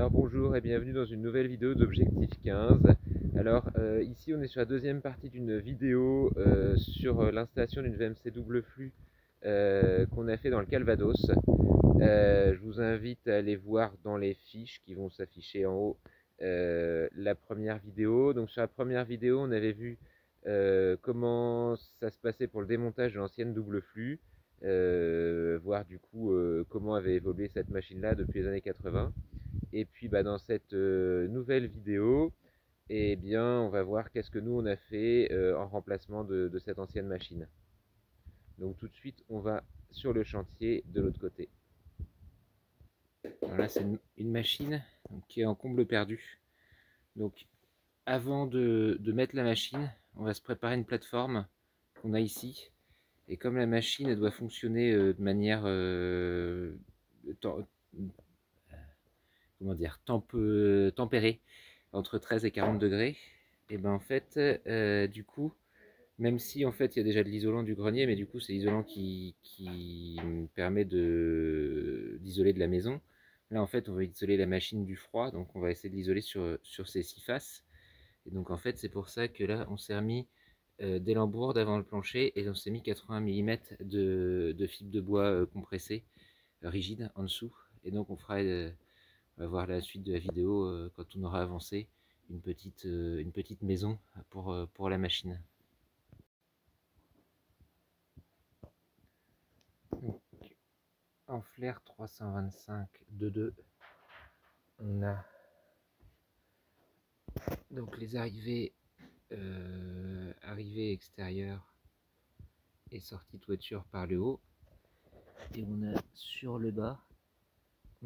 Alors bonjour et bienvenue dans une nouvelle vidéo d'Objectif 15. Alors ici on est sur la deuxième partie d'une vidéo sur l'installation d'une VMC double flux qu'on a fait dans le Calvados. Je vous invite à aller voir dans les fiches qui vont s'afficher en haut la première vidéo. Donc sur la première vidéo on avait vu comment ça se passait pour le démontage de l'ancienne double flux, voir du coup comment avait évolué cette machine là depuis les années 80. Et puis dans cette nouvelle vidéo, eh bien, on va voir qu'est-ce que nous on a fait en remplacement de cette ancienne machine. Donc tout de suite, on va sur le chantier de l'autre côté. Alors là, c'est une machine qui est en comble perdu. Donc avant de mettre la machine, on va se préparer une plateforme qu'on a ici. Et comme la machine elle doit fonctionner de manière comment dire, tempérée entre 13 et 40 degrés, et ben en fait, du coup, même si en fait il y a déjà de l'isolant du grenier, mais du coup c'est l'isolant qui permet d'isoler de la maison. Là en fait on va isoler la machine du froid, donc on va essayer de l'isoler sur ces 6 faces. Et donc en fait c'est pour ça que là on s'est remis des lambourdes avant le plancher et on s'est mis 80 mm de fibre de bois compressée, rigide en dessous. Et donc on va voir la suite de la vidéo quand on aura avancé une petite maison pour la machine. Donc, en flair 325 2.2, on a donc les arrivées extérieures et sortie toiture par le haut, et on a sur le bas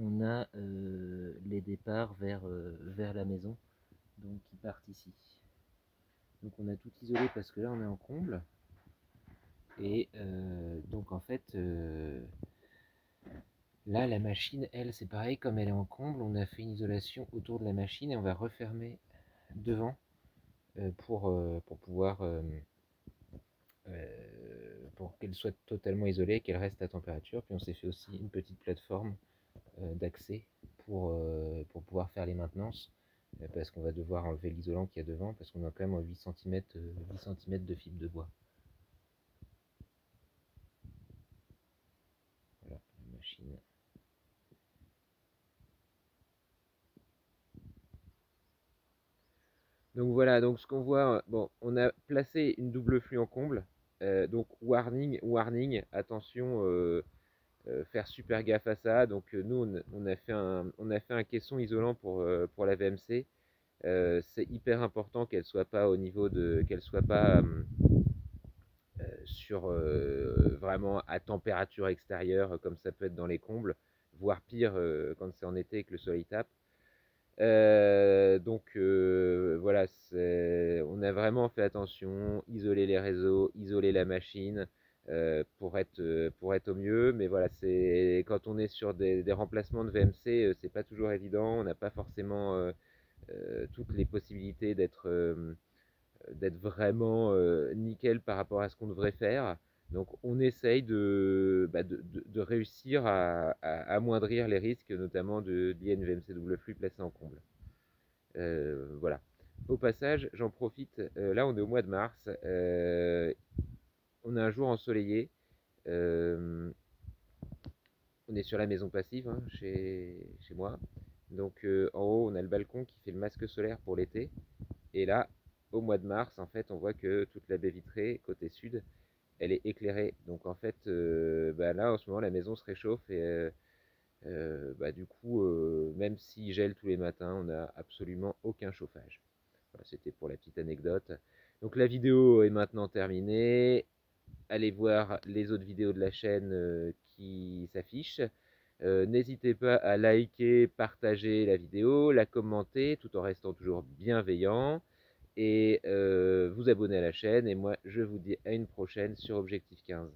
on a les départs vers la maison, donc qui partent ici. Donc on a tout isolé parce que là on est en comble. Et donc en fait, là la machine, elle, c'est pareil, comme elle est en comble, on a fait une isolation autour de la machine et on va refermer devant pour pouvoir pour qu'elle soit totalement isolée, qu'elle reste à température. Puis on s'est fait aussi une petite plateforme d'accès pour pouvoir faire les maintenances, parce qu'on va devoir enlever l'isolant qu'il y a devant, parce qu'on a quand même 8 cm de fibre de bois. Voilà la machine. Donc voilà, donc ce qu'on voit, bon, on a placé une double flux en comble, donc warning, attention, faire super gaffe à ça. Donc nous, on a fait un caisson isolant pour la VMC. C'est hyper important qu'elle soit pas au niveau qu'elle soit pas sur vraiment à température extérieure comme ça peut être dans les combles, voire pire quand c'est en été et que le soleil tape. Donc voilà, on a vraiment fait attention, isoler les réseaux, isoler la machine pour être au mieux. Mais voilà, c'est quand on est sur des remplacements de VMC, c'est pas toujours évident. On n'a pas forcément toutes les possibilités d'être vraiment nickel par rapport à ce qu'on devrait faire. Donc on essaye de réussir à amoindrir les risques, notamment de l'INVMC double flux placé en comble. Voilà. Au passage, j'en profite, là on est au mois de mars, on a un jour ensoleillé, on est sur la maison passive hein, chez moi. Donc en haut on a le balcon qui fait le masque solaire pour l'été. Et là, au mois de mars, en fait, on voit que toute la baie vitrée, côté sud, elle est éclairée. Donc en fait, là, en ce moment, la maison se réchauffe et du coup, même s'il gèle tous les matins, on n'a absolument aucun chauffage. Voilà, c'était pour la petite anecdote. Donc la vidéo est maintenant terminée. Allez voir les autres vidéos de la chaîne qui s'affichent. N'hésitez pas à liker, partager la vidéo, la commenter, tout en restant toujours bienveillant. Et vous abonner à la chaîne. Et moi, je vous dis à une prochaine sur Objectif 15.